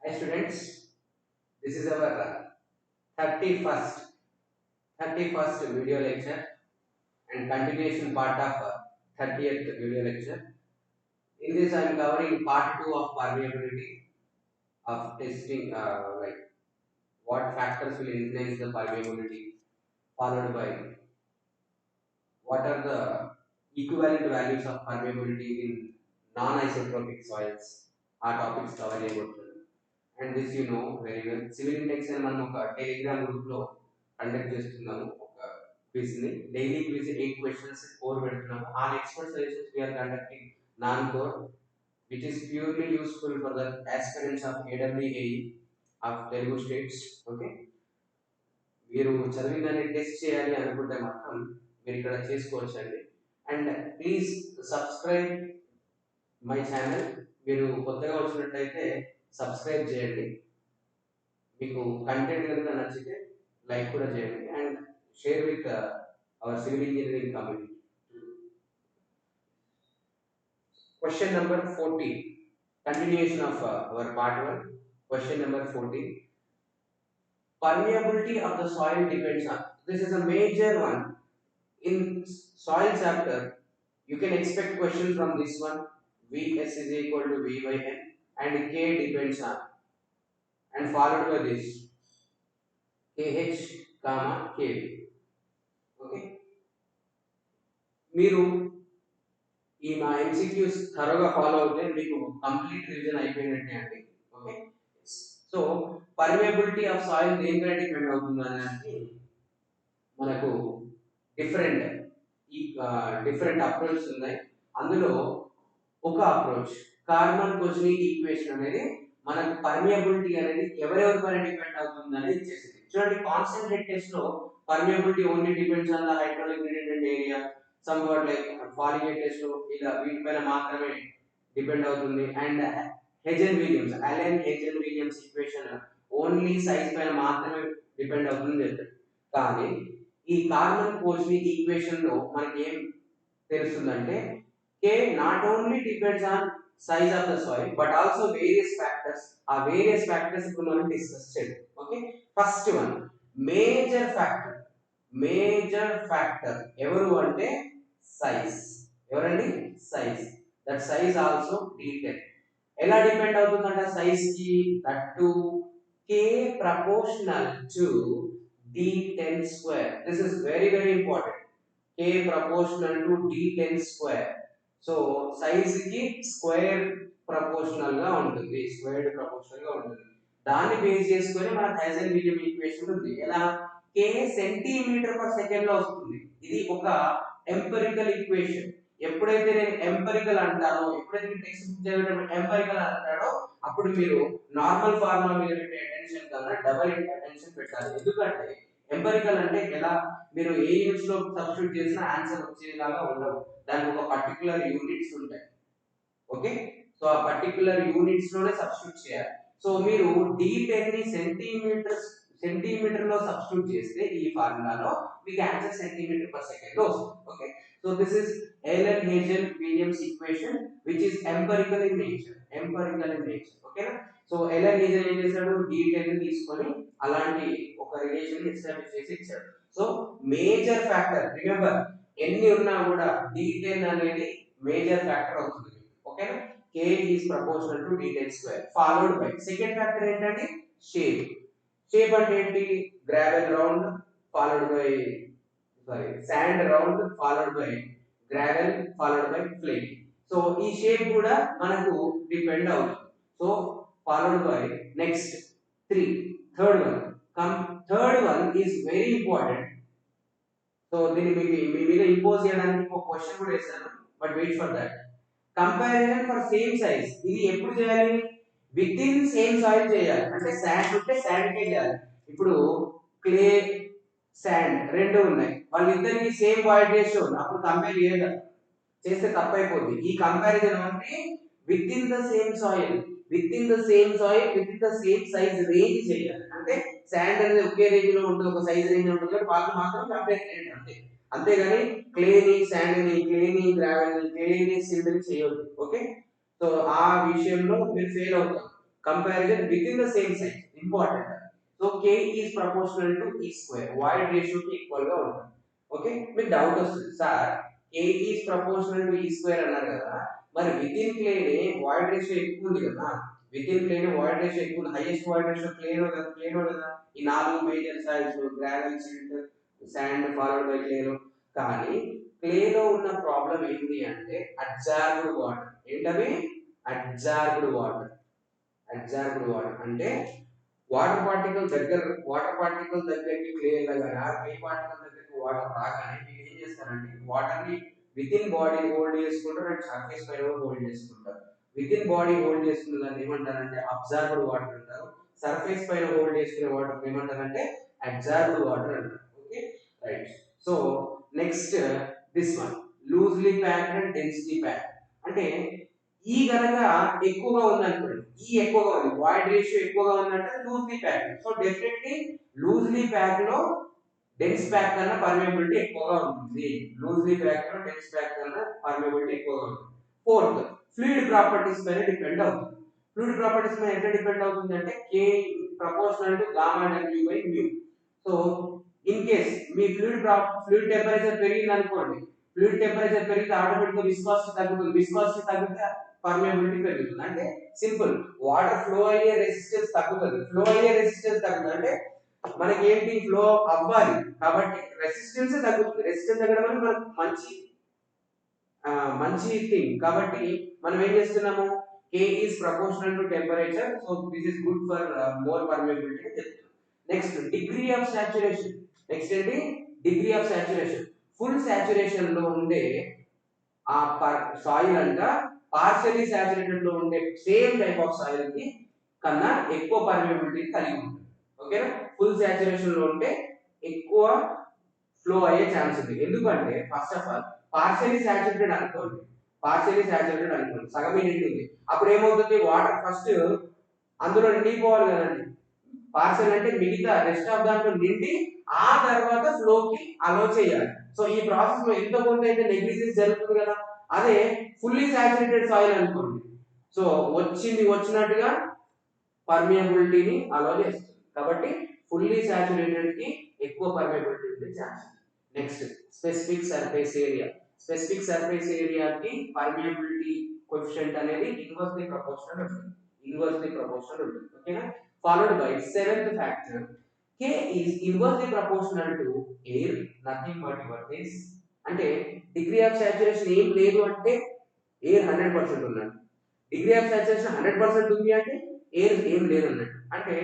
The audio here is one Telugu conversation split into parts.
Hi students, this is our 31st 31st video lecture and continuation part of 30th video lecture. In this I am covering part 2 of permeability of testing like what factors will influence the permeability, followed by what are the equivalent values of permeability in non-isotropic soils. Our topics cover about and this you know very well. Civil index అని మనం ఒక టెలిగ్రామ్ గ్రూప్ లో కండక్ట్ చేస్తున్నాము. ఒక క్విజ్ ని డైలీ క్విజ్ 8 క్వశ్చన్స్ 4 పెడుతున్నాము. ఆ expert suggestions we are conducting non core which is purely useful for the aspirants of AWAE of Telugu states. Okay, మీరు చదివిందని టెస్ట్ చేయాలి అనుకుంటే మాత్రం మీరు ఇక్కడ చేసుకోవచ్చండి. And please subscribe my channel. మీరు కొత్తగా వచ్చినట్టయితే సబ్స్క్రైబ్ చేయండి. మీకు కంటెంట్ కనుక నచ్చితే లైక్ కూడా చేయండి and share with our civil engineering community. Question number 14. Continuation of our part 1. Question number 14. Permeability of the soil depends on. This is a major one. In soil chapter, you can expect questions from this one. Vs is equal to V by N and K depends on. And followed by this. KH, comma, KV. Okay. మీరు ఈ నా ఎంసీక్యూస్ థరోగా ఫాలో అవుతే మీకు కంప్లీట్ రివిజన్ అయిపోయినట్టే అండి. Okay, so permeability of soil దేనిపై డిపెండ్ అవుతుంది అనేది మనకు డిఫరెంట్ డిఫరెంట్ అప్రోచ్ ఉన్నాయి. అందులో ఒక అప్రోచ్ కార్బన్ కొజ్నిక్ ఈక్వేషన్ అనేది మనకు పర్మియబిలిటీ అనేది ఎవరెవరిపైన డిపెండ్ అవుతుంది అనేది ఇచ్చేసింది. చూడండి, కాన్సంట్రేట్ టెస్ట్ లో permeability only depends on the hydraulic gradient area, somewhat like falling test ఇలా వీటిపైన మాత్రమే డిపెండ్ అవుతుంది. And Allen Hazen Williams equation only size పైన మాత్రమే డిపెండ్ అవుతుంది చెప్తాడు. కానీ ఈ కార్బన్ కోజ్నిక్ ఈక్వేషన్ లో మనకి ఏం తెలుస్తుందంటే K not only depends on size of the soil but also various factors. ఆ various factors ఇప్పుడు మనం డిస్కస్ చేద్దాం. Okay, first one major factor ఎవరు అంటే సైజ్. ఎవరండి? Size. That size also D10. ఎలా డిపెండ్ అవుతుందంట సైజ్ కి? That to K proportional to D10 square. This is very important. K proportional to D10 square. So size కి స్క్వేర్ ప్రపోర్షనల్ గా ఉంటుంది, దాన్ని బేస్ చేసుకొని మన హైజెన్ విలియం ఈక్వేషన్ ఉంది. ఎలా? K సెంటీమీటర్ పర్ సెకండ్ లో వస్తుంది. ఇది ఒక ఎంపెరికల్ ఈక్వేషన్. ఎప్పుడైతే నేను ఎంపెరికల్ అంటానో, ఎప్పుడైతే టెక్స్ట్ బుక్ చదివేటప్పుడు ఎంపెరికల్ అంటాడో అప్పుడు మీరు నార్మల్ ఫార్ములా మీద పెట్టే అటెన్షన్ కన్నా డబుల్ అటెన్షన్ పెట్టాలి. ఎందుకంటే ఎంపెరికల్ అంటే ఎలా మీరు ఏ యూనిట్స్ లో సబ్స్టిట్యూట్ చేసినా ఆన్సర్ వచ్చేలాగా ఉండవు. దానికి ఒక పర్టికులర్ యూనిట్స్ ఉంటాయి. ఓకే, సో ఆ పర్టికులర్ యూనిట్స్ లోనే సబ్స్టిట్యూట్ చేయాలి. సో మీరు D10 ని సెంటీమీటర్ లో సబ్స్టిట్యూట్ చేస్తే ఈ ఫార్ములాలో మీకు ఆన్సర్ సెంటీమీటర్ పర్ సెకండ్ లో వస్తుంది. Okay, so this is Allen Hazen Williams equation which is empirical in nature. ఓకేనా? సో ఎలెన్ హేజన్ ఏం చేశాడు? D10 ని తీసుకొని అలాంటి ఒక రిలేషన్ ఎస్టాబ్లిష్ చేసి ఇచ్చాడు. సో మేజర్ ఫ్యాక్టర్, రిమెంబర్ ఎన్ని ఉన్నా కూడా D10 అనేది మేజర్ ఫ్యాక్టర్ అవుతుంది. ఓకేనా? K is proportional to D10 square followed by second factor ఏంటంటే షేప్. షేప్ అంటే ఏంటి? Gravel round followed by sand round followed by gravel followed by flake. So ఈ షేప్ కూడా మనకు డిపెండ్ అవుతుంది. So followed by next third one is very important. So దీన్ని మీ మీద ఇంపోజ్ చేయడానికి ఒక క్వశ్చన్ కూడా వేసాను, but wait for that. Comparison for same size. ఇది ఎప్పుడు చేయాలి? విత్ ఇన్ సేమ్ సాయిల్ చేయాలి. అంటే శాండ్ ఉంటే శాండ్ కే చేయాలి. ఇప్పుడు క్లే శాండ్ రెండు ఉన్నాయి, వాళ్ళిద్దరికి సేమ్ వాయిడ్ రేషియో ఉంది, అప్పుడు కంపేర్ చేస్తే తప్పైపోద్ది. ఈ కంపారిజన్ అంటే with in the same soil with in the same size range చేయాలి. అంటే శాండ్ అనేది ఒకే రేంజ్ లో ఉంటుంది, ఒక సైజ్ రేంజ్ ఉంటుంది, వాళ్ళు మాత్రం కంపేర్ చేయండి అంతే. అంతేగాని క్లేని శాండ్ని, గ్రావెల్ ని, సిల్ట్ ని చేయొద్దు. ఓకే, సో ఆ విషయంలో మీరు ఫెయిల్ అవుతారు. comparison within the same size important. So k is proportional to e square, void ratio కి ఈక్వల్ గా ఉంటుంది. ఓకే, మీకు డౌట్ వస్తుంది sir k is proportional to e square అన్నారు కదా, మరి వితిన్ క్లేనే void ratio ఎక్కువ ఉంది కదా, వితిన్ క్లేనే void ratio ఎక్కువ ఉంది, హైయెస్ట్ void ratio క్లేనో కదా ఈ నాలుగు major soils gravel, silt, sand followed by క్లేలో. కానీ క్లేలో ఉన్న ప్రాబ్లం ఏంటి అంటే అబ్జార్బ్డ్ వాటర్. ఏంటవి? Absorbed water. అబ్జార్బ్డ్ వాటర్ అంటే వాటర్ పార్టికల్ దగ్గరికి క్లే వెళ్ళగానే క్లే పార్టికల్ దగ్గరికి వాటర్ రాగానే మీరు ఏం చేస్తారంటే వాటర్ ని విత్ ఇన్ బాడీ హోల్డ్ చేసుకుంటారు అండ్ సర్ఫేస్ పైన హోల్డ్ చేసుకుంటారు. విత్ ఇన్ బాడీ హోల్డ్ చేసుకున్న దాన్ని ఏమంటారంటే అబ్జార్బ్డ్ వాటర్ అంటారు. సర్ఫేస్ పైన హోల్డ్ చేసుకునే వాటర్ ఏమంటారంటే అబ్జార్బ్డ్ వాటర్ అంటారు. Okay right. So next this one loosely packed and density packed. అంటే ఈ గనక ఎక్కువగా ఉంది అనుకోండి, ఈ ఎక్కువగా ఉంది, వాయిడ్ రేషియో ఎక్కువగా ఉందంటే loosely pack. So definitely loosely pack లో డెన్స్ ప్యాక్ కన్నా పర్మియబిలిటీ ఎక్కువగా ఉంటుంది. లూజ్లీ ప్యాక్ లో డెన్స్ ప్యాక్ కన్నా పర్మియబిలిటీ ఎక్కువగా ఉంటుంది. ఫోర్త్, ఫ్లూయిడ్ ప్రాపర్టీస్ పైన డిపెండ్ అవుతుంది. ఫ్లూయిడ్ ప్రాపర్టీస్ మీద ఎట్లా డిపెండ్ అవుతుంది అంటే k proportional to gamma w by mu. So in case me fluid temperature పెరిగింది అనుకోండి, ఫ్లూయిడ్ టెంపరేచర్ పెరిగితే ఆటోమేటిక్ గా విస్కాసిటీ తగ్గుతుంది, విస్కాసిటీ తగ్గితే పర్మియబిలిటీ పెరుగుతుంది. అంటే సింపుల్, వాటర్ ఫ్లో అయ్యే రెసిస్టెన్స్ తగ్గుతుంది. ఫ్లో అయ్యే రెసిస్టెన్స్ తగ్గుతుంది అంటే మనకి ఏంటి, ఫ్లో అవ్వాలి కాబట్టి రెసిస్టెన్స్ తగ్గుతుంది. రెసిస్టెన్స్ తగ్గడం వల్ల మనకు మంచి థింగ్. కాబట్టి మనం ఏం చేస్తున్నాము, k is proportional to temperature, so this is good for more permeability అని చెప్తున్నాం. Next degree of saturation. Next ఏంటి, degree of saturation. Full saturation లో ఉండే ఆ సాయిల్ అంట పార్షియలీ సాచురేటెడ్ లో ఉండే సేమ్ టైప్ ఆఫ్ సాయిల్ కి కన్నా ఎక్కువ పర్మియబిలిటీ కలిగి ఉంటుంది. ఓకేనా, ఫుల్ సాచురేషన్ లో ఉంటే ఎక్కువ ఫ్లో అయ్యే ఛాన్స్ ఉంది. ఎందుకంటే first of all partially saturated అనుకోండి, సగమే నిండింది, అప్పుడు ఏమవుతుంది, వాటర్ ఫస్ట్ అందులో నిండిపోవాలి కదండి. పార్షియల్ అంటే మిగతా రెస్ట్ ఆఫ్ దాంట్లో నిండి ఆ తర్వాత ఫ్లోకి అలో చేయాలి. సో ఈ ప్రాసెస్ లో ఎంతో కొంత అయితే నెగ్లిజెన్స్ జరుగుతుంది కదా. అదే ఫుల్లీ సాచురేటెడ్ సాయిల్ అనుకోండి, సో వచ్చినట్టుగా పర్మియబిలిటీని అలో చేస్తుంది. కాబట్టి ఫుల్లీ సాచురేటెడ్ కి ఎక్కువ పర్మియబిలిటీ ఉండే chance. Next specific surface area. Specific surface ఏరియాకి పర్మియబిలిటీ కోఎఫిషియంట్ అనేది ఇన్వర్స్లీ ప్రపోర్షనల్ ఉంటుంది. ఓకేనా. Followed by seventh factor, k is inversely proportional to air, nothing but your this. అంటే డిగ్రీ ఆఫ్ సాచురేషన్ ఏం లేదు అంటే ఎయిర్ 100% ఉన్నట్టు, డిగ్రీ ఆఫ్ సాచురేషన్ 100% ఉంది అంటే ఎయిర్ ఏం లేదు అన్నట్టు. అంటే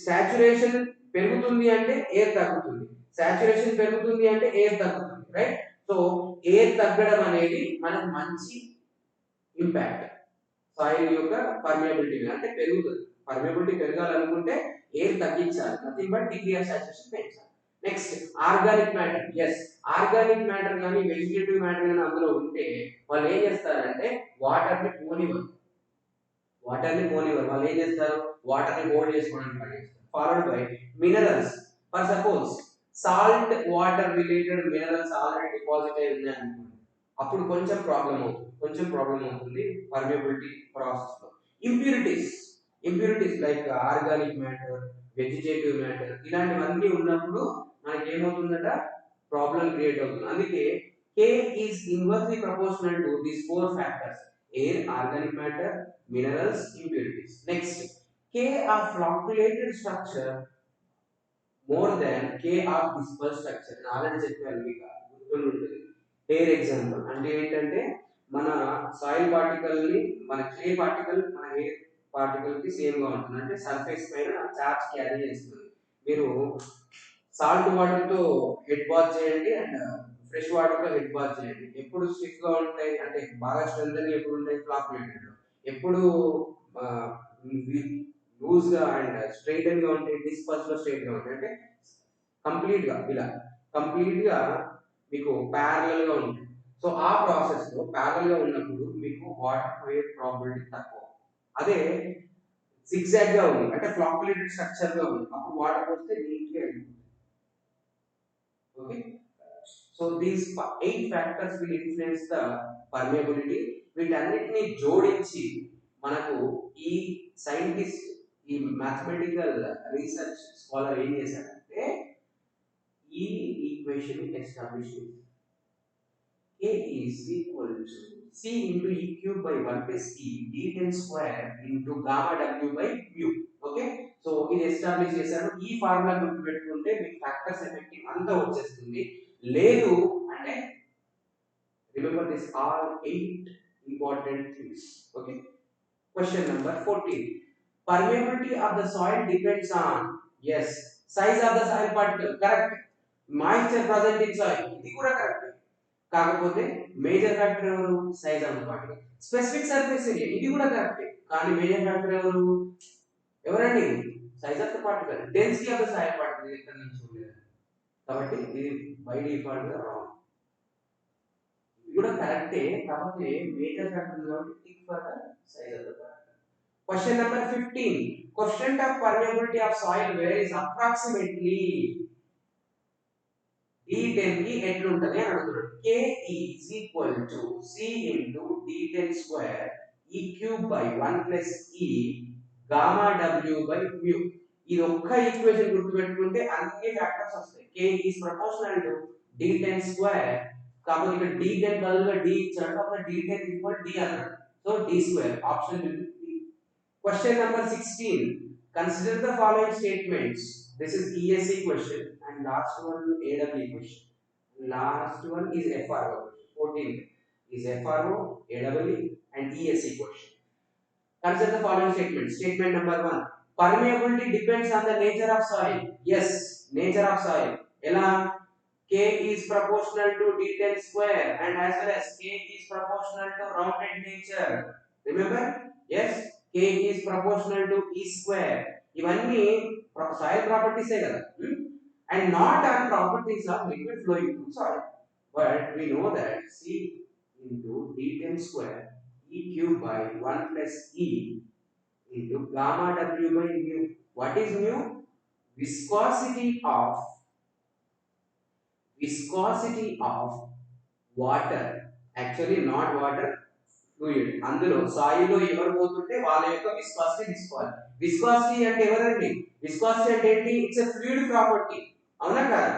సాచురేషన్ పెరుగుతుంది అంటే ఎయిర్ తగ్గుతుంది, సాచురేషన్ పెరుగుతుంది అంటే ఎయిర్ తగ్గుతుంది, రైట్. సో ఎయిర్ తగ్గడం అనేది మనకు మంచి ఇంపాక్ట్ సాయిల్ యొక్క పర్మియబిలిటీ మీద, అంటే పెరుగుతుంది. పర్మియబిలిటీ పెరగాలనుకుంటే ఎయిర్ తగ్గించాలి, nothing but degree of saturation పెంచాలి. Next organic matter. Yes, organic matter కానీ వెజిటేటివ్ మ్యాటర్ కానీ అందులో ఉంటే వాళ్ళు ఏం చేస్తారంటే వాటర్ ని పోనివ్వరు. వాళ్ళు ఏం చేస్తారు, వాటర్ ని హోల్డ్ చేసుకోవడానికి ట్రై చేస్తారు. Followed by minerals. For suppose salt water related minerals already deposit అయి ఉన్నాయి అనుకోండి, అప్పుడు కొంచెం ప్రాబ్లం అవుతుంది పర్మియబిలిటీ ప్రాసెస్ లో. Impurities like organic matter, vegetative matter ఇలాంటివన్నీ ఉన్నప్పుడు మనకి ఏమవుతుందట, ప్రాబ్లం క్రియేట్ అవుతుంది. అందుకే k is inversely proportional to these four factors: air, organic matter, minerals, impurities. Next, k of flocculated structure more than k of dispersed structure. నేను ఆల్రెడీ చెప్పాను మీకు గుర్తుంటుంది. ఎయిర్ ఎగ్జాంపుల్ అంటే ఏంటంటే మన సాయిల్ పార్టికల్ ని మన క్లే పార్టికల్ మన ఎయిర్ పార్టికల్ కి సేమ్ గా ఉంటుంది, అంటే సర్ఫేస్ పైన చార్జ్ క్యారీ చేస్తుంది. మీరు సాల్ట్ వాటర్ తో హెడ్ బాత్ చేయండి అండ్ ఫ్రెష్ వాటర్ తో హెడ్ బాత్ చేయండి, ఎప్పుడు స్టిఫ్ గా ఉంటాయి అంటే బాగా స్ట్రెంత్ ఎప్పుడు ఉంటాయి, ఫ్లాక్యులేటెడ్ లో. ఎప్పుడు లూజ్ గా అండ్ స్ట్రైటన్ గా ఉంటాయి, డిస్పర్స్ లో స్ట్రైట్ గా ఉంటాయి, అంటే కంప్లీట్ గా మీకు ప్యారలల్ గా ఉంటుంది. సో ఆ ప్రాసెస్ లో ప్యారలల్ గా ఉన్నప్పుడు మీకు వాటర్ పోయే ప్రాబిలిటీ తక్కువ. అదే zigzag గా ఉంది అంటే ఫ్లాక్యులేటెడ్ స్ట్రక్చర్ గా ఉంది, అప్పుడు వాటర్ పోస్తే నీట్ గా వెళ్ళిపోతుంది. Okay, so these 8 factors will influence the permeability. వీటన్నిటిని జోడించి మనకు ఈ సైంటిస్ట్ ఈ మ్యాథమెటికల్ రీసెర్చ్ స్కాలర్ ఏం చేశాడంటే ఈ equation establish A is equal to C into E cube by 1 plus E d10 square into gamma W by mu. Okay so ఇది ఎస్టాబ్లిష్ చేశారు. ఈ ఫార్ములా గుర్తు పెట్టుకుంటే మీకు ఫ్యాక్టర్స్ ఎఫెక్టింగ్ అంతా వచ్చేస్తుంది. లేదు అంటే remember this all 8 important things. Okay question number 14. Permeability of the soil depends on yes size of the soil particle. Correct. Moisture present in soil. ఇది కూడా కరెక్ట్. కాకపోతే మేజర్ ఫ్యాక్టర్ ఎవరు? Size of the particle. Specific surface area ఇది కూడా కరెక్టే. కానీ మేజర్ ఫ్యాక్టర్ ఎవరు? ఎవరండి? Size of the particle. Density of the soil particle ఎక్కడ నుంచి ఉండేది. కాబట్టి ఇది బై డిఫాల్ట్ గా రాంగ్. ఇది కూడా కరెక్టే. కాకపోతే మేజర్ ఫ్యాక్టర్ కాబట్టి tick for the size of the particle. Question number 15. Coefficient of permeability of soil varies approximately D10 కి ఎట్లుంటది అని అడుగుతున్నాడు. K is equal to C into D10 square E cube by 1 plus E gamma W by mu. ఇది ఒక్క ఈక్వేషన్ గుర్తుపెట్టుకుంటే అన్ని ఫ్యాక్టర్స్ వస్తాయి. K is proportional to D10 square. కాబట్టి ఇక్కడ D10 బదులుగా D ఇచ్చాడు. కాబట్టి D10 equal D అన్నాడు. So D square option will be D. Question number 16. Consider the following statements. This is ESE question and last one AWE question. Last one is FRO. 14 is FRO, AWE and ESE question. Consider the following statements. Statement number 1. Permeability depends on the nature of soil. Yes, nature of soil. Ela K is proportional to D10 square and as well as K is proportional to rounded nature. Remember? Yes. K is proportional to E square. ఇవన్నీ soil properties కదా and not on properties of liquid flowing through soil. But we know that C into D10 square E cube by 1 plus E into gamma W by mu. What is mu? Viscosity of water. Actually not water, fluid. అందులో సాయిల్ లో ఎవరు పోతుంటే వాళ్ళ యొక్క విస్కాసిటీ తీసుకోవాలి. విస్కాసిటీ అంటే ఎవరండి? విస్కాసిటీ అంటే ఏంటి? It's a fluid property. అవునా కాదా?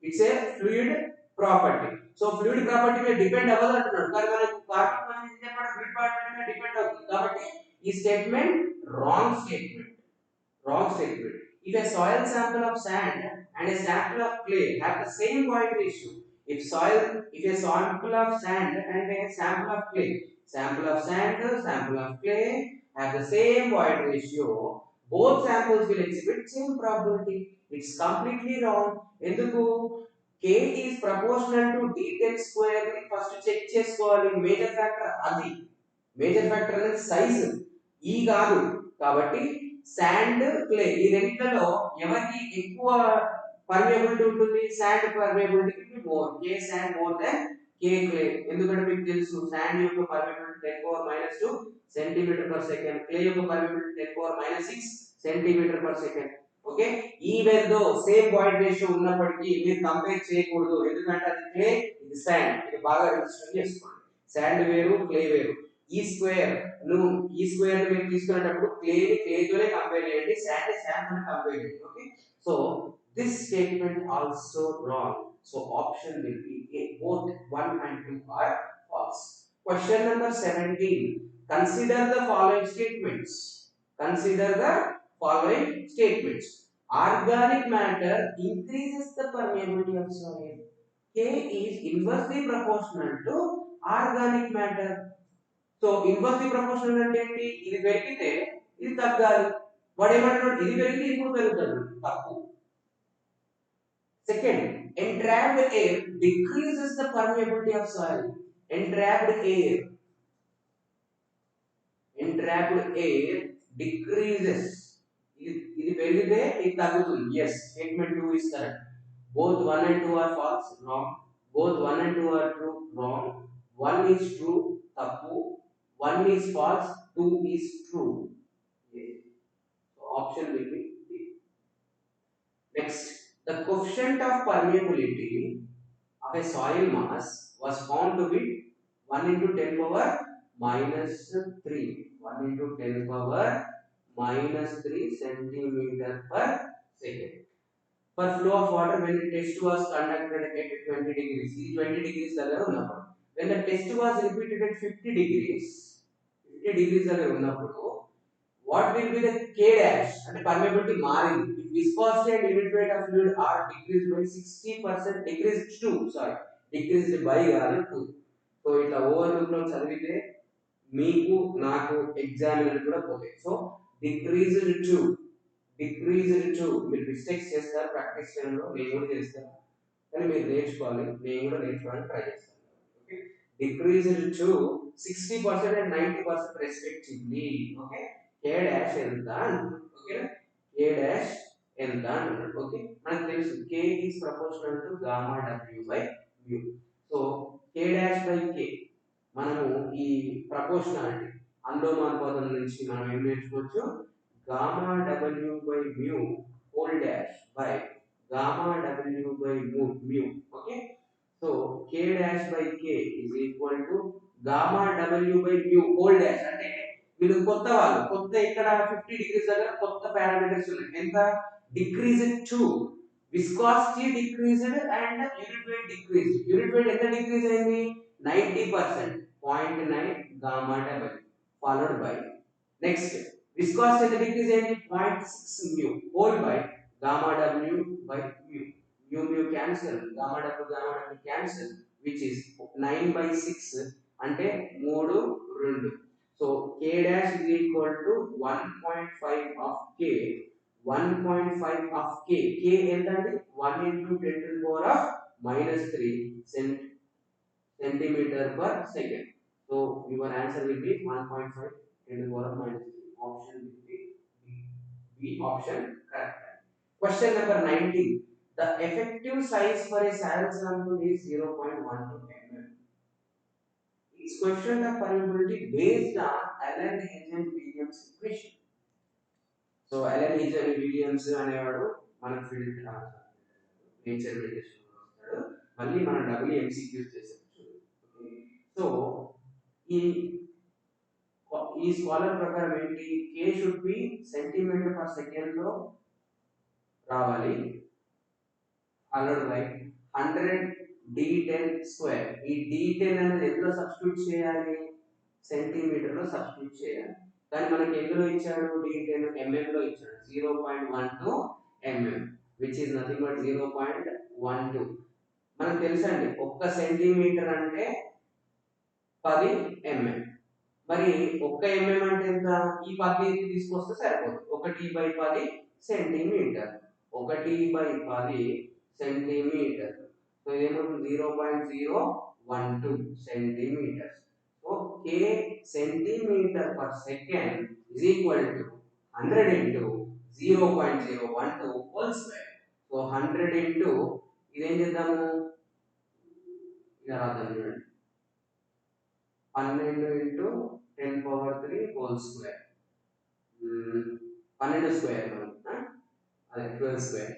It's a fluid property. So fluid property మీద డిపెండ్ అవ్వదు అంటున్నాడు. కానీ మనకు కార్బన్ కాన్సంట్రేషన్ చెప్పడం ఫ్లూయిడ్ ప్రాపర్టీ మీద డిపెండ్ అవుతుంది. కాబట్టి ఈ statement wrong statement. Wrong statement. If a soil sample of sand and a sample of clay have the same void ratio, if a sample of sand and a sample of clay, sample of sand, sample of clay have the same void ratio, both samples will exhibit same probability. It's completely wrong. Enduku K is proportional to D10 square. First check చేసుకోవాలి. మేజర్ ఫ్యాక్టర్ అది. మేజర్ ఫ్యాక్టర్ అనేది సైజ్ ఈ కాదు. కాబట్టి శాండ్ క్లే ఈ రెండిట్లో ఎవరికి ఎక్కువ పర్మియబిలిటీ ఉంటుంది? Sand permeability more. K sand more than K clay. ఎందుకంటే మీకు తెలుసు శాండ్ యొక్క permeability 10⁻²2 centimetre per second, clay యొక్క permeability 10⁻6 centimetre per second. Okay even though same void ratio ఉన్నప్పటికీ మీరు కంపేర్ చేయకూడదు. ఎందుకంటే అది క్లే, ఇది శాండ్. ఇది బాగా రిజిస్టర్ చేసుకోండి. శాండ్ వేరు, క్లే వేరు. ఈ స్క్వేర్ నువ్వు ఈ స్క్వేర్ మీరు తీసుకునేటప్పుడు క్లే తోనే కంపేర్ చేయండి, శాండ్ తోనే కంపేర్ చేయండి. Okay so this statement also wrong. So option will be A. Both 1 and 2 are false. Question number 17. Consider the following statements. Consider the following statements. Organic matter increases the permeability of soil. K is inversely proportional to organic matter. So inversely proportional అంటే ఏంటి? ఇది పెరిగితే ఇది తగ్గాలి. వాడు ఏమంటున్నాడు? ఇది పెరిగితే ఇప్పుడు పెరుగుతుంది. తప్పు. Second, entrapped air decreases the permeability of soil. Entrapped air decreases. ఇది పెరిగితే ఇది తగ్గుతుంది. Yes, statement 2 is correct. Both 1 and 2 are false. Wrong. Both 1 and 2 are true. Wrong. 1 is true. తప్పు. 1 is false, 2 is true. Okay. So option will be D. Next, the coefficient of permeability of a soil mass was found to be 1 into 10⁻⁷. -3, 1 into 10 power -3 centimeter per second. For flow of water when the test was conducted at 20 degrees, ఇది 20 degrees దగ్గర ఉన్నప్పుడు, when the test was repeated at 50 degrees, 50 degrees దగ్గర ఉన్నప్పుడు, what will be the K dash అంటే permeability మారింది. If viscosity and unit weight of fluid are decreased by 60%, decreased by 2. So ఇట్లా ఓవర్లుక్ లో చదివితే మీకు నాకు ఎగ్జామినర్ కూడా పోతాయి. సో డిక్రీజ్డ్ టు మీరు మిస్టేక్స్ చేస్తారు ప్రాక్టీస్ చేయడంలో, నేను కూడా చేస్తాను, కానీ మీరు నేర్చుకోవాలి, నేను కూడా నేర్చుకోవడానికి ట్రై చేస్తాను. Okay, decreased to 60% and 90% respectively. Okay, K dash ఎంత అంటున్నాడు. ఓకే, K dash ఎంత అంటున్నాడు. ఓకే, మనకు తెలుసు K is proportional to gamma W by mu. So K dash by K మనము ఈ ప్రపోర్షనాలిటీ అనులోమానుపాతం నుంచి మనం ఏం నేర్చుకోవచ్చు, gamma W by mu whole dash by gamma W by mu. Okay, so K dash by K is equal to gamma W by mu whole dash. అంటే వీళ్ళు కొత్త వాళ్ళు, కొత్త ఇక్కడ 50 degrees దగ్గర కొత్త పారామీటర్స్ ఉన్నాయి. ఎంత decreased to viscosity decreased and unit weight decreased. Unit weight ఎంత డిక్రీజ్ అయింది, 90%, 0.9 gamma W followed by next viscosity ఎంత డిక్రీజ్ అయింది, 0.6 mu whole by gamma W by mu cancel, gamma W cancel, which is 9 by 6 అంటే 3 2. so K dash is equal to 1.5 of K, 1.5 of K. K ఎంత అంటే 1 into 10 to the power of -3 centimeter per second. So your answer will be 1.5 10 to the power of -3. Option will be B option correct. Question number 19. The effective size for a soil sample is 0.12 mm. This question of permeability based on Allen Hazen-Williams equation. So Allen Hazen-Williams అనేవాడు మన ఫీల్డ్ నేచర్ మెడిటేషన్ లో వస్తాడు, మళ్ళీ మనం WMCQs చేసాము. సో ఈ స్కాలర్ ప్రకారం ఏంటి, K should be centimeter per second లో రావాలి, ఫాలోడ్ బై 100 d10 స్క్వేర్. ఈ d10 అనేది ఎందులో సబ్స్టిట్యూట్ చేయాలి, సెంటీమీటర్ లో సబ్స్టిట్యూట్ చేయాలి. కానీ మనకి ఎందులో ఇచ్చాడు, d10 mm లో ఇచ్చాడు, 0.12 mm which is nothing but 0.12. మనకు తెలుసండి 1 సెంటీమీటర్ అంటే 10 mm. మరి 1 mm అంటే ఎంత, ఈ 10 తీసుకొస్తే సరిపోదు, 1/10 సెంటీమీటర్, 1/10 సెంటీమీటర్. సో ఏమవుతుంది, 0.012 centimeters. So K centimeter per second is equal to 100 into 0.012 whole square. So 100 into ఇదేం చేద్దాము, ఇలా రాద్దాం చూడండి, 12 into 10 power 3 whole square, 12 square అదే 12 స్క్వేర్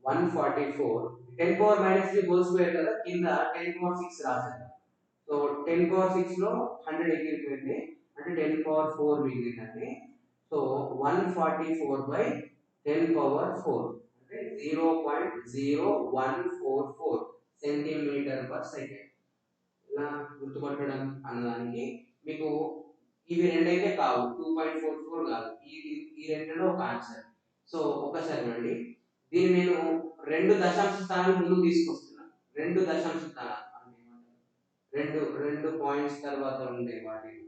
144, 10 power -3 whole square కదా, కింద 10 power 6 రాసేద్దాం. సో 10 power 6 లో 100 ఎగిరిపోయింది అంటే 10 power 4 మిగిలిందండి. సో 144 by 10 power 4 అంటే 0.0144 సెంటీమీటర్ పర్ సెకండ్. ఇలా గుర్తుపట్టడం అన్నదానికి మీకు ఇవి రెండైతే కావు, 2.44 కాదు, ఈ రెండులో ఒక ఆన్సర్. సో ఒకసారి రండి, దీన్ని నేను 2 దశాంశ స్థానాలు ముందుకు తీసుకొస్తున్నాను. 2 దశాంశ స్థానాలు అంటే రెండు పాయింట్స్ తర్వాత ఉండే వాటిని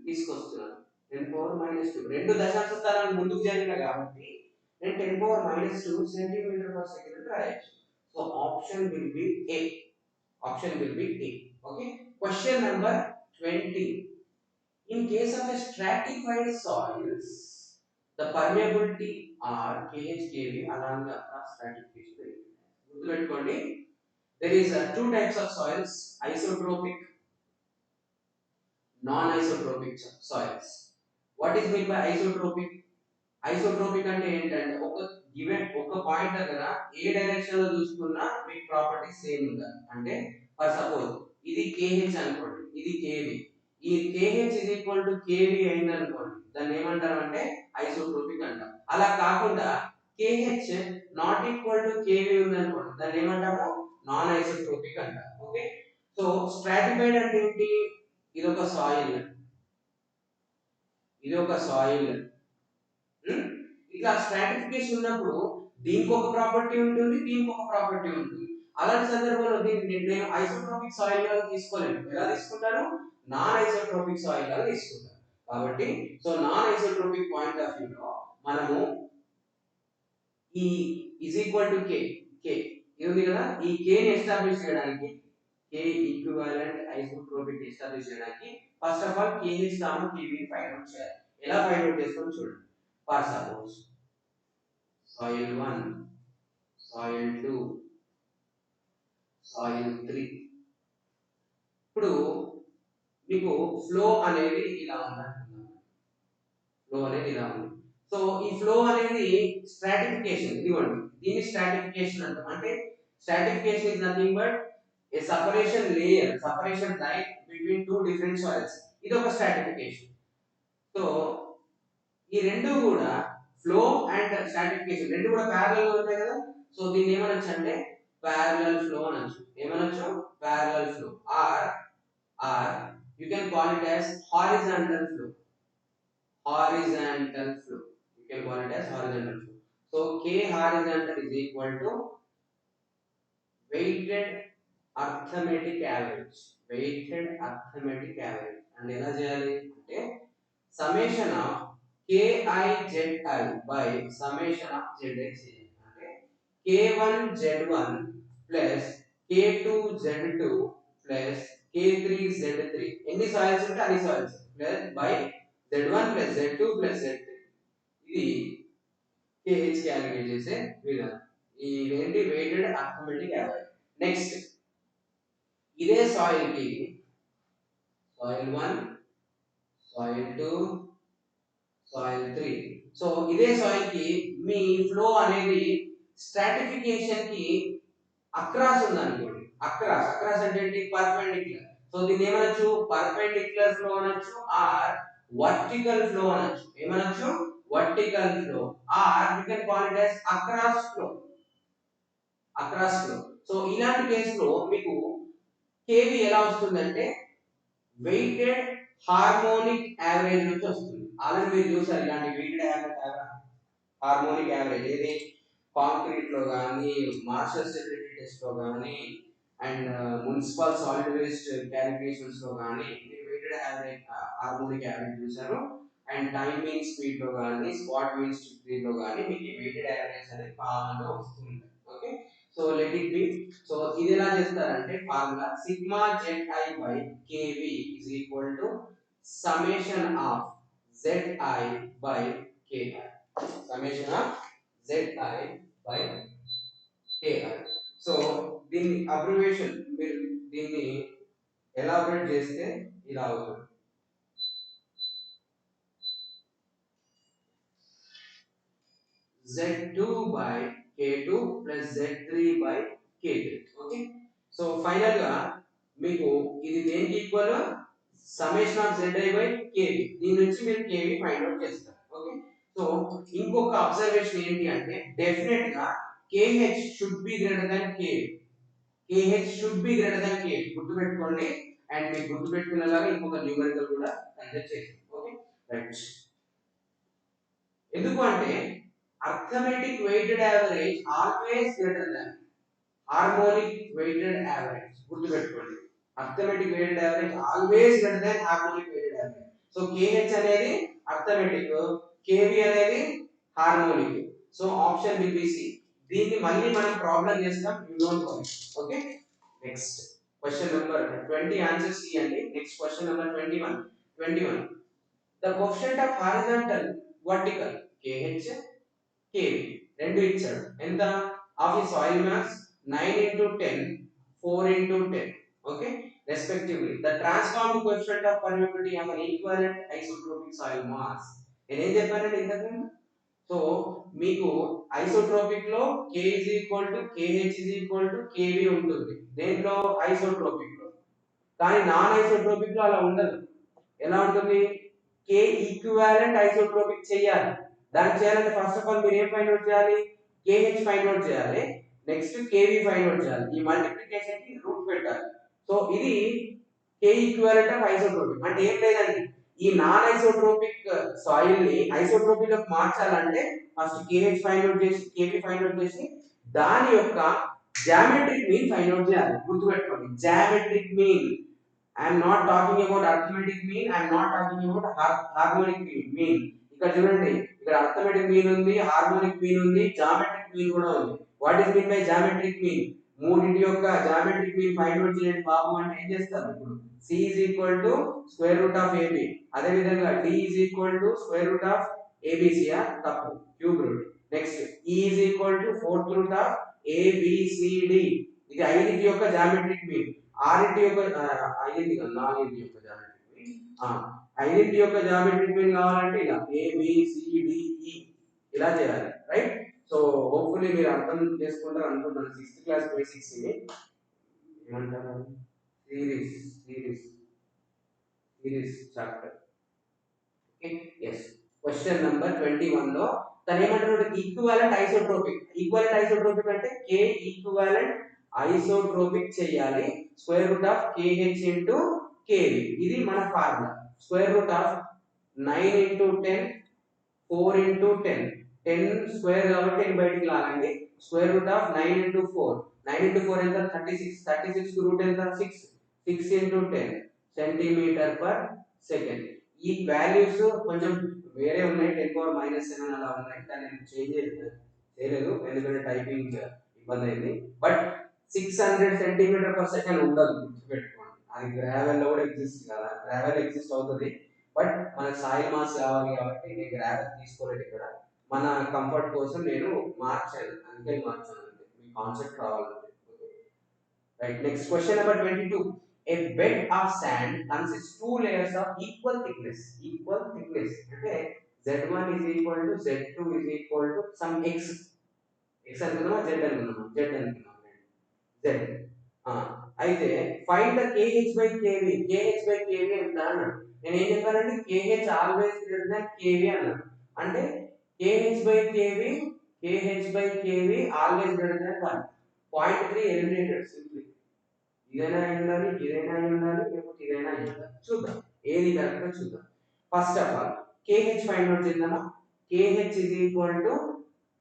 తీసుకొస్తున్నాను. 10 పవర్ -2 2 దశాంశ స్థానాలు ముందుకు జరిగిన కాబట్టి నేను 10 పవర్ -2 సెంటీమీటర్ పర్ సెకండ్ రాయొచ్చు. So option will be A. Okay, question number 20. In case of a stratified soils, the permeability are kHkV along the stratification. గుర్తుపెట్టుకోండి, there is 2 types of soils, isotropic, non-isotropic soils. What is meant by isotropic? Isotropic అంటే ఏంటంటే ఒక పాయింట్ దగ్గర ఏ డైరెక్షన్ లో చూసుకున్నా మీకు ప్రాపర్టీ సేమ్ ఉండాలి. అంటే ఫర్ సపోజ్ ఇది KH అనుకోండి, ఇది కేవి. ఈ KH is equal to KV అయింది అనుకోండి, దాన్ని ఏమంటారు అంటే ఐసోట్రోపిక్ అంటాం. అలా కాకుండా KH not equal to KV ఉంది అనుకోండి, దాన్ని ఏమంటాము నాన్ ఐసోట్రోపిక్ అంటాం. ఓకే, సో స్ట్రాటిఫైడ్ అంటే ఏంటి? ఇది ఒక సాయిల్, ఇది ఒక సాయిల్. ఇట్లా స్ట్రాటిఫికేషన్ ఉన్నప్పుడు దీనికి ఒక ప్రాపర్టీ ఉంటుంది, దీనికి ఒక ప్రాపర్టీ ఉంటుంది. అలాంటి సందర్భంలో దీన్ని నేను ఐసోట్రోపిక్ సాయిల్ గా తీసుకోలేను. ఎలా తీసుకుంటాను? నాన్ ఐసోట్రోపిక్ సాయిల్ గా తీసుకుంటాను. కాబట్టి so non isotropic point of view లో మనము ఈ ఇజ్ ఈక్వల్ టు కే, కే ఇది ఉంది కదా, ఈ కే ని ఎస్టాబ్లిష్ చేయడానికి, కే ఈక్వివాలెంట్ ఐసోట్రోపిక్ ఎస్టాబ్లిష్ చేయడానికి first of all KH comma KB ని ఫైండ్ అవుట్ చేయాలి. ఎలా ఫైండ్ అవుట్ చేస్తామో చూడండి. For suppose soil 1, soil 2, soil 3. ఇప్పుడు మీకు ఫ్లో అనేది ఇలా ఉందనుకుందాం. ఫ్లో అనేది ఇలా ఉంది. సో ఈ ఫ్లో అనేది స్ట్రాటిఫికేషన్, ఇదిగోండి దీన్ని స్ట్రాటిఫికేషన్ అంటాం. అంటే stratification is nothing but A separation layer, separation line between two different soils. ఇది ఒక స్ట్రాటిఫికేషన్. సో ఈ రెండు కూడా ఫ్లో అండ్ స్ట్రాటిఫికేషన్ రెండు కూడా ప్యారలల్ గా ఉంటాయి కదా. సో దీన్ని ఏమనొచ్చు అంటే ప్యారలల్ ఫ్లో అనొచ్చు. ఏమనొచ్చు? Parallel flow or you can call it as horizontal flow. Horizontal flow, you can call it as horizontal flow. So K horizontal is equal to weighted arithmetic average, weighted arithmetic average. And ఎలా చేయాలి అంటే summation of ki zi by summation of zx అంటే k1 z1 plus k2 z2 plus k3 z3 ఎన్ని సాయిల్స్ ఉంటే అన్ని soils plus by z1 plus z2 plus z3. ఇది KH క్యాలిక్యులేట్ చేసే విధానం. ఈ ఏంటి? Weighted arithmetic average. నెక్స్ట్ ఇదే సాయిల్ కి సాయిల్ 1, సాయిల్ 2, సాయిల్ 3. సో ఇదే సాయిల్ కి మీ ఫ్లో అనేది స్ట్రాటిఫికేషన్ కి అక్రాస్ ఉంది అనుకోండి. అక్రాస్, అక్రాస్ అంటే ఏంటి? పర్పెండిక్యులర్. సో దీన్ని ఏమనొచ్చు? పర్పెండిక్యులర్ ఫ్లో అనొచ్చు ఆర్ వర్టికల్ ఫ్లో అనొచ్చు. ఏమనొచ్చు? Vertical flow or you can call it as across flow, across flow. So ఇలాంటి కేసులో మీకు కేవి ఎలా వస్తుందంటే వెయిటెడ్ హార్మోనిక్ యావరేజ్ నుంచి వస్తుంది. ఆల్రెడీ మీరు చూసారు ఇలాంటి వెయిటెడ్ హార్మోనిక్ యావరేజ్ ఏది కాంక్రీట్ లో కానీ, మార్షల్ స్టెబిలిటీ టెస్ట్ లో కానీ, and municipal solid waste calculations లో కానీ మీరు వెయిటెడ్ యావరేజ్ హార్మోనిక్ యావరేజ్ చూసారు. అండ్ టైమ్ మీన్ స్పీడ్ లో కానీ, స్పాట్ మీన్ స్పీడ్ లో కానీ మీకు వెయిటెడ్ యావరేజ్ అనేది కామన్ గా వస్తుంది. Okay, so let it be. So ఇది ఎలా చేస్తారంటే formula sigma Z I by KV is equal to summation of Z I by KI, summation of Z I by KI. So దీని అబ్రివేషన్ మీరు దీన్ని ఎలాబరేట్ చేస్తే ఇలా అవుతుంది. Z2 by K2 plus Z3 by K3. Okay, so final గా మీకు ఇది దేనికి equal? Summation of Zi by Kv. దీని నుంచి మీరు Kv ఫైండ్ అవుట్ చేస్తారు. ఓకే, సో ఇంకొక అబ్జర్వేషన్ ఏంటి అంటే డెఫినెట్ గా KH should be greater than Kv. KH should be greater than Kv గుర్తుపెట్టుకోండి. అండ్ మీకు గుర్తుపెట్టుకునేలాగా ఇంకొక న్యూమరికల్ కూడా కన్సిడర్ చేస్తాం. Okay right. ఎందుకు అంటే arithmetic weighted average always greater than harmonic weighted average. గుర్తుపెట్టుకోండి, arithmetic weighted average always greater than harmonic weighted average. So KH అనేది arithmetic, KV అనేది harmonic. So option will be C. దీన్ని మళ్ళీ మనం ప్రాబ్లం చేస్తాం, you don't worry. Okay, next question number 20 answer C అండి. Next question number 21. The coefficient of horizontal vertical KH KV రెండు ఇచ్చాడు. ఎంత? Of the soil mass 9 into 10, 4 into 10. Okay, respectively the transformed coefficient of permeability of an equivalent isotropic soil mass. నేనేం చెప్పానంటే ఇంతకు ముందు, సో మీకు ఐసోట్రోపిక్ లో K is equal to KH is equal to KV ఉంటుంది. దేంట్లో? ఐసోట్రోపిక్ లో. కానీ నాన్ ఐసోట్రోపిక్ లో అలా ఉండదు. ఎలా ఉంటుంది? కే ఈక్వివాలెంట్ ఐసోట్రోపిక్ చేయాలి. దాన్ని చేయాలంటే ఫస్ట్ ఆఫ్ ఆల్ మీరు ఏం ఫైండ్ అవుట్ చేయాలి? కేహెచ్ ఫైండ్ అవుట్ చేయాలి, నెక్స్ట్ కేవి ఫైండ్ అవుట్ చేయాలి. ఈ మల్టిప్లికేషన్ కి రూట్ పెట్టాలి. సో ఇది కే ఈక్వివాలెంట్ ఆఫ్ ఐసోట్రోపిక్ అంటే ఏం లేదండి, ఈ నాన్ ఐసోట్రోపిక్ సాయిల్ ని ఐసోట్రోపిక్ లోకి మార్చాలంటే ఫస్ట్ కేహెచ్ ఫైండ్ అవుట్ చేసి కేవి ఫైండ్ అవుట్ చేసి దాని యొక్క జామెట్రిక్ మీన్ ఫైండ్ అవుట్ చేయాలి. గుర్తుపెట్టుకోండి, geometric mean. I'm not talking about arithmetic mean, I'm not talking about harmonic mean. ఇక్కడ చూడండి, ఇక్కడ అర్థమెటిక్ మీన్ ఉంది, హార్మోనిక్ మీన్ ఉంది, జామెట్రిక్ మీన్ కూడా ఉంది. What is mean by geometric mean? మూడింటి యొక్క జామెట్రిక్ మీన్ ఫైండ్ అవుట్ చేయండి బాబు అంటే ఏం చేస్తారు? ఇప్పుడు c is equal to square root of ab, అదే విధంగా d is equal to square root of abc, తప్పు, cube root. Next e is equal to fourth root of abcd, ఇది ఐదింటి యొక్క జామెట్రిక్ మీన్. ఆరింటి యొక్క ఐదింటి కాదు, నాలుగింటి యొక్క జామెట్రిక్ మీన్. ఐదింటి యొక్క జామెట్రిక్ మీన్ కావాలంటే ఇలా abcde ఇలా చేయాలి, రైట్? సో హోప్ఫుల్లీ మీరు అర్థం చేసుకుంటారు అనుకుంటున్నాను. 6th క్లాస్ బేసిక్స్ ఇది ఏమంటారు, series series series chapter. Okay, yes. Question number 21 లో తను ఏమంటున్నాడు? Equivalent isotropic. ఈక్వివాలెంట్ ఐసోట్రోపిక్ అంటే కే ఈక్వివాలెంట్ ఐసోట్రోపిక్ చేయాలి, square root of KH into KV. ఇది మన formula. Square root of 9 into 10 4 into 10, 10 square కాబట్టి 10 బయటికి లాగండి. Square root of 9 into 4, 9 into 4 ఎంత? 36, 36 కు రూట్ ఎంత? 6, 6 ఇంటూ 10 సెంటీమీటర్ పర్ సెకండ్. ఈ వాల్యూస్ కొంచెం వేరే ఉన్నాయి, 10⁻⁻7 అలా ఉన్నాయి, కానీ నేను చేంజ్ చేయలేదు ఎందుకంటే టైపింగ్ ఇబ్బంది అయింది. బట్ 600 సెంటీమీటర్ పర్ సెకండ్ ఉండదు, గుర్తుపెట్టుకోండి. అది గ్రావెల్ లో కూడా ఎగ్జిస్ట్ కదా, గ్రావెల్ ఎగ్జిస్ట్ అవుతుంది, బట్ మనకు సాయిల్ మాస్ కావాలి కాబట్టి నేను గ్రావెల్ తీసుకోలేదు ఇక్కడ. మన కంఫర్ట్ కోసం నేను మార్చాను, అంతే మార్చాను, అంతే మీ కాన్సెప్ట్ రావాలంటే. Right, next question number 22. A bed of sand consists two layers of equal thickness. Equal thickness అంటే z1 is equal to z2 is equal to some x. x అనుకుందామా, z అనుకుందామా? z అనుకుందాం, z. అయితే find the kh by kv. kh by kv ఎంత అన్నాడు. నేను ఏం చెప్పానంటే kh always greater than kv అన్నాడు. అంటే kh by kv, kh by kv always greater than 1. 0.3 eliminated simply. ఇదైనా ఉండాలి, ఇదైనా ఉండాలి, లేకపోతే ఇదైనా ఉండాలి. చూద్దాం ఏది కరెక్ట్ చూద్దాం. First of all kh find out చేద్దామా. kh is equal to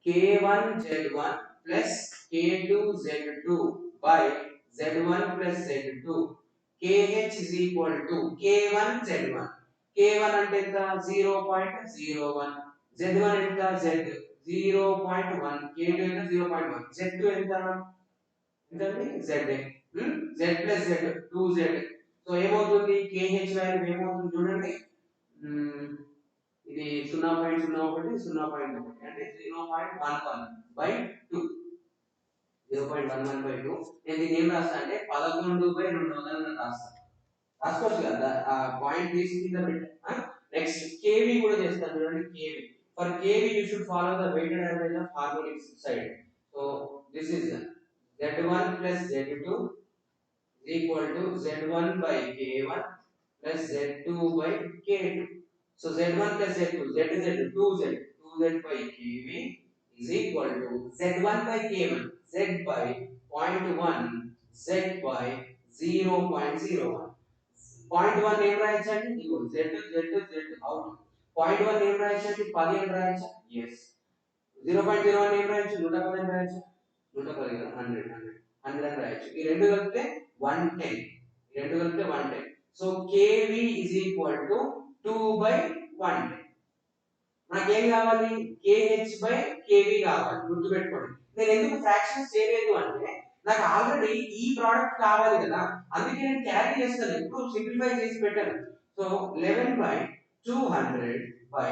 k1 z1 plus k2 z2 by z1 plus z2. kh is equal to k1 z1. k1 అంటే ఎంత? 0.01. z1 ఎంత? z 0.1. k2 ఎంత? 0.1. z2 ఎంత? ఎంతండి? z. z plus z 2z. So ఏమవుతుంది? kh వాల్యూ ఏమవుతుంది చూడండి, ఇది 0.01 0.1 అంటే 0.11 by 2. 0.11 by 2. నేను దీన్ని ఏం రాస్తా అంటే 11/200 రాస్తాను. రాసుకోవచ్చు కదా, ఆ పాయింట్ తీసి కింద పెట్టా. నెక్స్ట్ కేవి కూడా చేస్తాను చూడండి, KV. For KV you should follow the weighted average of harmonics side. So this is z1 plus z2 is equal to z1 by k1 plus z2 by k2. So z1 plus z2, z 2z by kv is equal to z1 by k1, z by 0.1, z by 0.01. 0.1 ఏం రాయొచ్చండి? ఇగో z అవుట్. 0.1 ఏం రాయొచ్చండి? 10 అని రాయొచ్చా? yes. 0.01 ఏం రాయొచ్చు? 110 అని రాయొచ్చు. 110 కదా, 100 100 అని రాయొచ్చు. ఈ రెండు కలిపితే 110, ఈ రెండు కలిపితే 110. So kv is equal to 2/110. మనకేం కావాలి? kh by kv కావాలి, గుర్తుపెట్టుకోండి. నేను ఎందుకు ఫ్రాక్షన్స్ చేయలేదు అంటే నాకు ఆల్రెడీ ఈ ప్రోడక్ట్ కావాలి కదా, అందుకే నేను క్యారీ చేస్తాను, ఎప్పుడు సింప్లిఫై చేసి పెట్టాను. So 11/200 by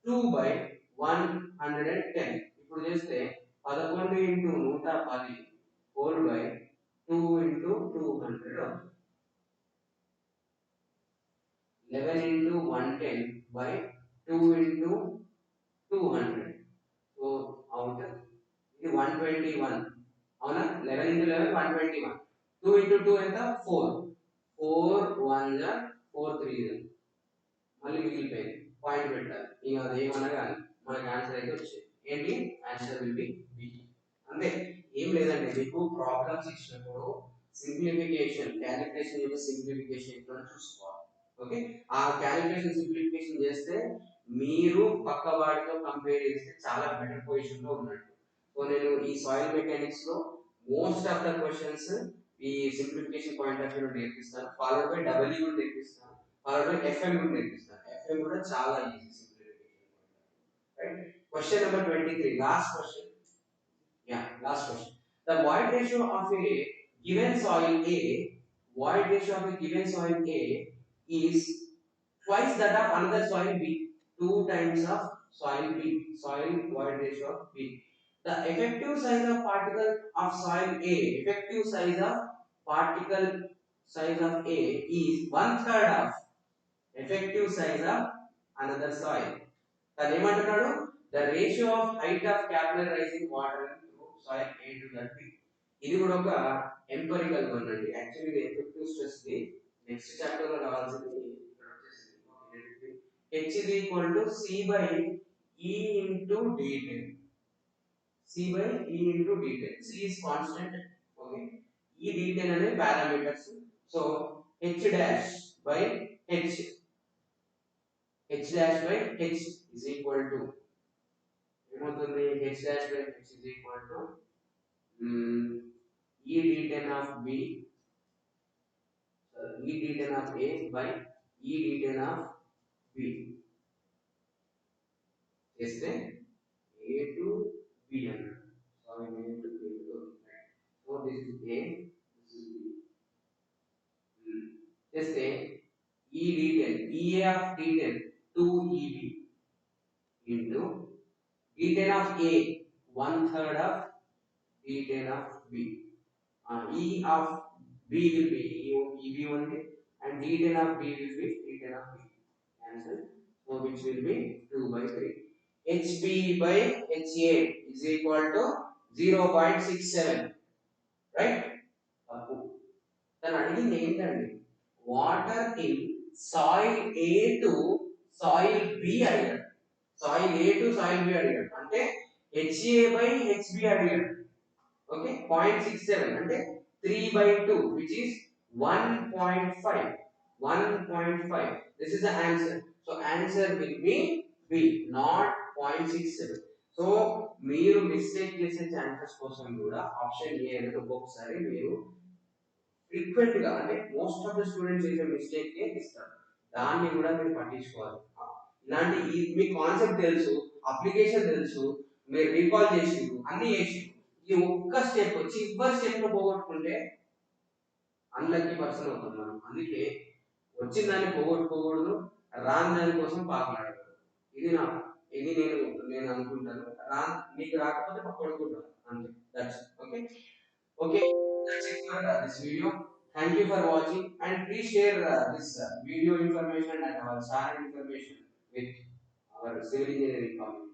2/110. ఇప్పుడు చేస్తే 11 into 110 whole by 2 into 200. 11 into 110 by 2 into 200. So out ఇది 121. అవునా? 11 into 11 121. 2 into 2 ఎంత? 4. 4 1 4 3 మళ్ళీ మిగిలిపోయింది పాయింట్ పెట్టాలి ఇక అది ఏమన్నా కానీ మనకి ఆన్సర్ అయితే వచ్చేది ఏంటి ఆన్సర్ విల్ బి బి అంతే ఏం లేదండి మీకు ప్రాబ్లమ్స్ ఇచ్చినప్పుడు సింప్లిఫికేషన్ క్యాలిక్యులేషన్ యొక్క సింప్లిఫికేషన్ ఎట్లా చూసుకోవాలి ఓకే ఆ క్యాలిక్యులేషన్ సింప్లిఫికేషన్ చేస్తే మీరు పక్క వాటితో కంపేర్ చేస్తే చాలా బెటర్ పొజిషన్ లో ఉన్నట్టు సో నేను ఈ సాయిల్ మెకానిక్స్ లో మోస్ట్ ఆఫ్ ద క్వశ్చన్స్ ఈ సింప్లిఫికేషన్ పాయింట్ ఆఫ్ వ్యూ నేర్పిస్తాను ఫాలోడ్ బై డబ్ల్యూ కూడా నేర్పిస్తాను ఫాలోడ్ బై ఎఫ్ఎం కూడా నేర్పిస్తాను ఎఫ్ఎం కూడా చాలా easy simplification right question number 23 last question yeah last question the void ratio of a given soil A void ratio of a given soil A is twice that of another soil B 2 times of soil B soil void ratio of B the effective size of particle of soil A effective size of particle size of A is one third of effective size of another soil దాన్ని ఏమంటున్నాడు the ratio of height of capillary rising water soil A to that B ఇది కూడా ఒక ఎంపరికల్ వన్ అండి యాక్చువల్లీ ఇది effective stress the next chapter లో రావాల్సింది ఇక్కడ వచ్చేసింది h is equal to c by e into d10 c by e into d10 c is constant okay e d10 అనే parameters so h dash by h h dash by h is equal to ఏమవుతుంది h dash by h is equal to e d10 of b e d10 of a by e d10 of b చేస్తే a to b అన్నాడు so a to b so this is a this is b చేస్తే e d10 ea of d10 2eb into d10 of a one third of d10 of b e of b will be eb only and d10 of b will be d10 of b answer so which will be 2 by 3 hb by ha is equal to 0.67 right తప్పు తను అడిగింది ఏంటండి water in soil A to soil B అడిగాడు soil A to soil B అడిగాడు అంటే హెచ్ఏ బై హెచ్బి అడిగాడు okay 0.67 అంటే 3 by 2 which is 1.5 1.5 this is the answer so answer will be b not 0.67 so మీరు మిస్టేక్ చేసే ఛాన్సెస్ కోసం కూడా ఆప్షన్ ఏ అనేది ఒక్కొక్కసారి మీరు ఫ్రీక్వెంట్ గా అంటే మోస్ట్ ఆఫ్ ద స్టూడెంట్స్ చేసే మిస్టేక్ కే ఇస్తారు దాన్ని కూడా మీరు పట్టించుకోవాలి ఇలాంటి మీ కాన్సెప్ట్ తెలుసు అప్లికేషన్ తెలుసు మీరు రీకాల్ చేసిండ్రు అన్ని చేసిండ్రు ఈ ఒక్క స్టెప్ చివరి స్టెప్ లో పోగొట్టుకుంటే అన్లక్కీ పర్సన్ అవుతుంది మనం అందుకే వచ్చిన దాన్ని పోగొట్టుకోకూడదు రాని దాని కోసం పాకులాడకూడదు ఇది నా ఇది నేను అనుకుంటాను నీకు రాకపోతే పక్కడుకుంటాను అంతే that's okay okay that's it for this video thank you for watching and please share this video information and our star information with our civil engineering community